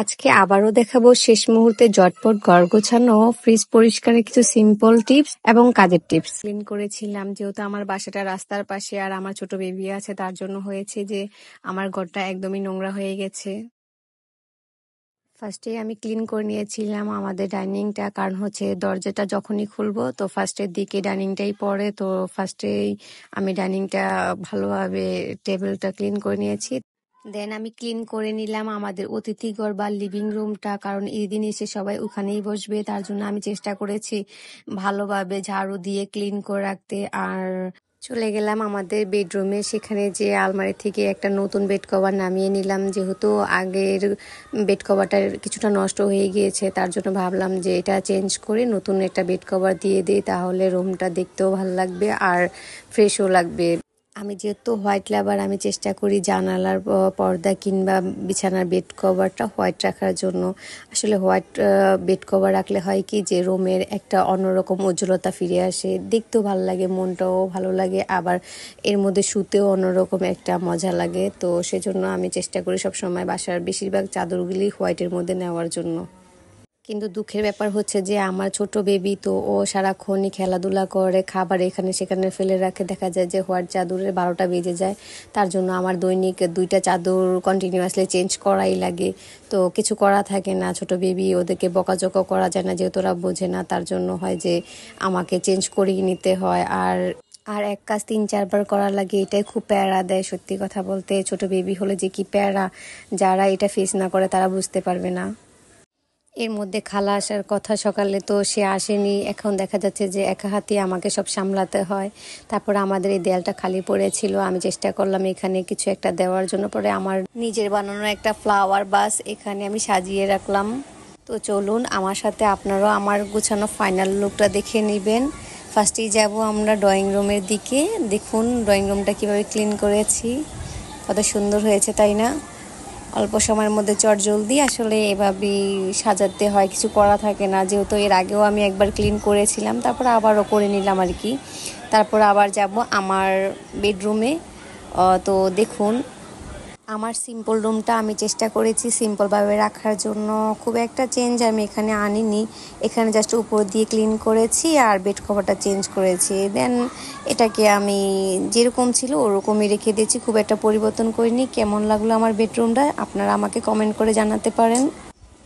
আজকে আবারও দেখাবো শেষ মুহূর্তে ঝটপট ঘর গোছানো, ফ্রিজ পরিষ্কারের কিছু সিম্পল টিপস এবং কাজের টিপস। ক্লিন করেছিলাম যেহেতু আমার বাসাটা রাস্তার পাশে আর আমার ছোট বেবি আছে, তার জন্য হয়েছে যে আমার ঘরটা একদমই নোংরা হয়ে গেছে। ফার্স্টে আমি ক্লিন করে নিয়েছিলাম আমাদের ডাইনিংটা, কারণ হচ্ছে দরজাটা যখনই খুলবো তো ফার্স্টের দিকে ডাইনিংটাই পড়ে, তো ফার্স্টেই আমি ডাইনিংটা ভালোভাবে টেবিলটা ক্লিন করে নিয়েছি। দেন আমি ক্লিন করে নিলাম আমাদের অতিথি ঘর বা লিভিং রুমটা, কারণ এই দিন এসে সবাই ওখানেই বসবে, তার জন্য আমি চেষ্টা করেছি ভালোভাবে ঝাড়ু দিয়ে ক্লিন করে রাখতে। আর চলে গেলাম আমাদের বেডরুমে, সেখানে যে আলমারি থেকে একটা নতুন বেড কভার নামিয়ে নিলাম, যেহেতু আগের বেড কভারটা কিছুটা নষ্ট হয়ে গিয়েছে, তার জন্য ভাবলাম যে এটা চেঞ্জ করে নতুন একটা বেড কভার দিয়ে দিই, তাহলে রুমটা দেখতেও ভালো লাগবে আর ফ্রেশও লাগবে। আমি যেহেতু হোয়াইট লাভার, আমি চেষ্টা করি জানালার পর্দা কিংবা বিছানার বেড কভারটা হোয়াইট রাখার জন্য। আসলে হোয়াইট বেড কভার রাখলে হয় কি যে রুমের একটা অন্যরকম উজ্জ্বলতা ফিরে আসে, দেখতেও ভালো লাগে, মনটাও ভালো লাগে, আবার এর মধ্যে শুতেও অন্যরকম একটা মজা লাগে। তো সেজন্য আমি চেষ্টা করি সবসময় বাসার বেশিরভাগ চাদরগুলি হোয়াইটের মধ্যে নেওয়ার জন্য। কিন্তু দুঃখের ব্যাপার হচ্ছে যে আমার ছোট বেবি, তো ও সারাক্ষণই খেলাধুলা করে, খাবার এখানে সেখানে ফেলে রাখে, দেখা যায় যে হোয়াইট চাদরের 12টা বেজে যায়। তার জন্য আমার দৈনিক 2টা চাদর কন্টিনিউয়াসলি চেঞ্জ করাই লাগে। তো কিছু করা থাকে না, ছোট বেবি, ওদেরকে বকাঝকা করা যায় না, যেহেতু ওরা বোঝে না, তার জন্য হয় যে আমাকে চেঞ্জ করিয়ে নিতে হয়। আর এক কাজ 3-4 বার করার লাগে, এটাই খুব প্যারা দেয়। সত্যি কথা বলতে ছোট বেবি হলে যে কি প্যারা, যারা এটা ফেস না করে তারা বুঝতে পারবে না। এর মধ্যে খালা আসার কথা সকালে, তো সে আসেনি, এখন দেখা যাচ্ছে যে একা হাতে আমাকে সব সামলাতে হয়। তারপর আমাদের এই দেয়ালটা খালি পড়েছিল, আমি চেষ্টা করলাম এখানে কিছু একটা দেওয়ার জন্য, পরে আমার নিজের বানানো একটা ফ্লাওয়ার বাস এখানে আমি সাজিয়ে রাখলাম। তো চলুন আমার সাথে আপনারাও আমার গুছানো ফাইনাল লুকটা দেখে নেবেন। ফার্স্টেই যাব আমরা ড্রয়িং রুমের দিকে। দেখুন ড্রয়িং রুমটা কিভাবে ক্লিন করেছি, কত সুন্দর হয়েছে তাই না? অল্প সময়ের মধ্যে চটজলদি আসলে এভাবেই সাজাতে হয়, কিছু করা থাকে না, যেহেতু এর আগেও আমি একবার ক্লিন করেছিলাম, তারপর আবারও করে নিলাম আর কি। তারপর আবার যাব আমার বেডরুমে। তো দেখুন আমার সিম্পল রুমটা আমি চেষ্টা করেছি সিম্পলভাবে রাখার জন্য, খুব একটা চেঞ্জ আমি এখানে আনিনি, এখানে জাস্ট উপর দিয়ে ক্লিন করেছি আর বেড কভারটা চেঞ্জ করেছি। দেন এটাকে আমি যেরকম ছিল ওরকমই রেখে দিয়েছি, খুব একটা পরিবর্তন করিনি। কেমন লাগলো আমার বেডরুমটা আপনারা আমাকে কমেন্ট করে জানাতে পারেন।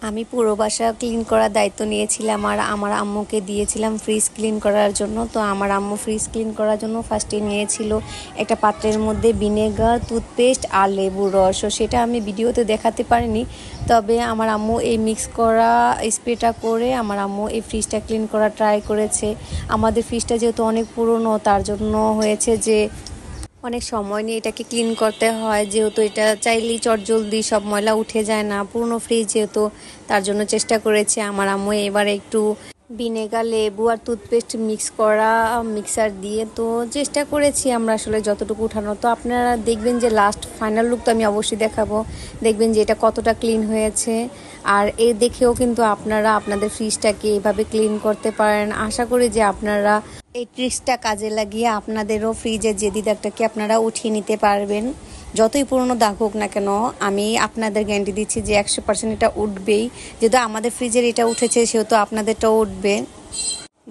আমি পুরো বাসা ক্লিন করার দায়িত্ব নিয়েছিলাম আর আমার আম্মুকে দিয়েছিলাম ফ্রিজ ক্লিন করার জন্য। তো আমার আম্মু ফ্রিজ ক্লিন করার জন্য ফার্স্টে নিয়েছিল একটা পাত্রের মধ্যে ভিনেগার, টুথপেস্ট আর লেবুর রস। সেটা আমি ভিডিওতে দেখাতে পারিনি, তবে আমার আম্মু এই মিক্স করা স্প্রেটা করে আমার আম্মু এই ফ্রিজটা ক্লিন করা ট্রাই করেছে। আমাদের ফ্রিজটা যেহেতু অনেক পুরনো, তার জন্য হয়েছে যে অনেক সময় নিয়ে এটাকে ক্লিন করতে হয়, যেহেতু এটা চাইলেই চটজলদি সব ময়লা উঠে যায় না, পুরনো ফ্রিজ যেহেতু, তার জন্য চেষ্টা করেছে আমার আম্মু এবার একটু ভিনেগার, লেবু আর টুথপেস্ট মিক্স করা মিক্সার দিয়ে, তো চেষ্টা করেছি আমরা আসলে যতটুকু উঠানো। তো আপনারা দেখবেন যে লাস্ট ফাইনাল লুক তো আমি অবশ্যই দেখাবো, দেখবেন যে এটা কতটা ক্লিন হয়েছে। আর এ দেখেও কিন্তু আপনারা আপনাদের ফ্রিজটাকে এভাবে ক্লিন করতে পারেন। আশা করি যে আপনারা এই ট্রিক্সটা কাজে লাগিয়ে আপনাদেরও ফ্রিজের জেদি দাগটাকে আপনারা উঠিয়ে নিতে পারবেন। যতই পুরনো দাগ হোক না কেন, আমি আপনাদের গ্যারান্টি দিচ্ছি যে 100% এটা উঠবেই। যেহেতু আমাদের ফ্রিজের এটা উঠেছে, সেহেতু আপনাদেরটাও উঠবে।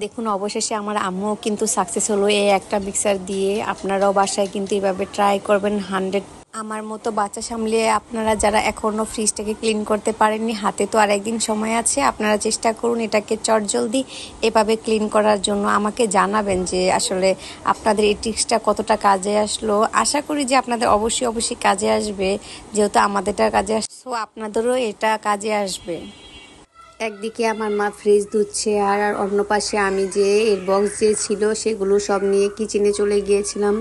দেখুন অবশেষে আমার আম্মু কিন্তু সাকসেস হলো এই একটা মিক্সার দিয়ে। আপনারাও বাসায় কিন্তু এভাবে ট্রাই করবেন 100। আমার মতো বাচ্চা সামলিয়ে আপনারা যারা এখনও ফ্রিজটাকে ক্লিন করতে পারেননি, হাতে তো আর একদিন সময় আছে, আপনারা চেষ্টা করুন এটাকে চটজলদি এভাবে ক্লিন করার জন্য। আমাকে জানাবেন যে আসলে আপনাদের এই টিপসটা কতটা কাজে আসলো। আশা করি যে আপনাদের অবশ্যই কাজে আসবে, যেহেতু আমাদেরটা কাজে আসছে, আপনাদেরও এটা কাজে আসবে। একদিকে আমার মা ফ্রিজ ধুচ্ছে আর অন্য পাশে আমি যে এর বক্স যে ছিল সেগুলো সব নিয়ে কিচেনে চলে গিয়েছিলাম।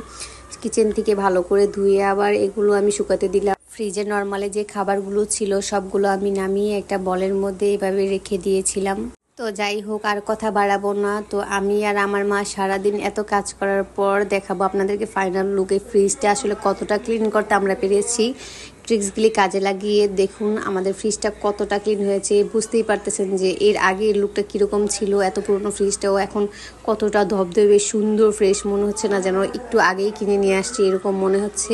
কিচেন থেকে ভালো করে ধুয়ে আবার এগুলো আমি শুকাতে দিলাম। ফ্রিজে নর্মালি যে খাবারগুলো ছিল সবগুলো আমি নামিয়ে একটা বলের মধ্যে এভাবে রেখে দিয়েছিলাম। তো যাই হোক, আর কথা বাড়াবো না। তো আমি আর আমার মা সারাদিন এত কাজ করার পর দেখাবো আপনাদেরকে ফাইনাল লুকে ফ্রিজটা আসলে কতটা ক্লিন করতে আমরা পেরেছি। ট্রিক্সগুলি কাজে লাগিয়ে দেখুন আমাদের ফ্রিজটা কতটা ক্লিন হয়েছে। বুঝতেই পারতেছেন যে এর আগের লুকটা কীরকম ছিল, এত পুরনো ফ্রিজটাও এখন কতটা ধবধবে সুন্দর ফ্রেশ মনে হচ্ছে না, যেন একটু আগেই কিনে নিয়ে আসছি এরকম মনে হচ্ছে।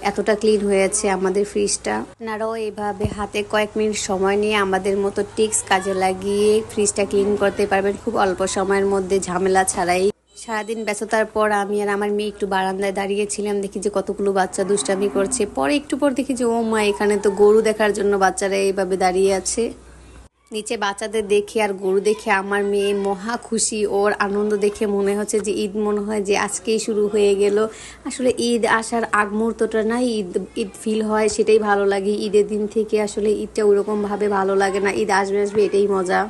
এতটা ক্লিন হয়েছে আমাদের ফ্রিজটা। আপনারাও এভাবে হাতে কয়েক মিনিট সময় নিয়ে আমাদের মতো ট্রিক্স কাজে লাগিয়ে ফ্রিজটা ক্লিন করতে পারবেন খুব অল্প সময়ের মধ্যে, ঝামেলা ছাড়াই। সারাদিন ব্যস্ততার পর আমি আর আমার মেয়ে একটু বারান্দায় দাঁড়িয়েছিলাম, দেখি যে কতগুলো বাচ্চা দুষ্টামি করছে। পরে একটু পর দেখি যে ও মা, এখানে তো গরু দেখার জন্য বাচ্চারা এইভাবে দাঁড়িয়ে আছে। নিচে বাচ্চাদের দেখে আর গরু দেখে আমার মেয়ে মহা খুশি। ওর আনন্দ দেখে মনে হচ্ছে যে ঈদ মনে হয় যে আজকেই শুরু হয়ে গেল। আসলে ঈদ আসার আগ মুহূর্তটা না ঈদ ঈদ ফিল হয়, সেটাই ভালো লাগে। ঈদের দিন থেকে আসলে ঈদটা ওরকম ভাবে ভালো লাগে না, ঈদ আসবে আসবে এটাই মজা।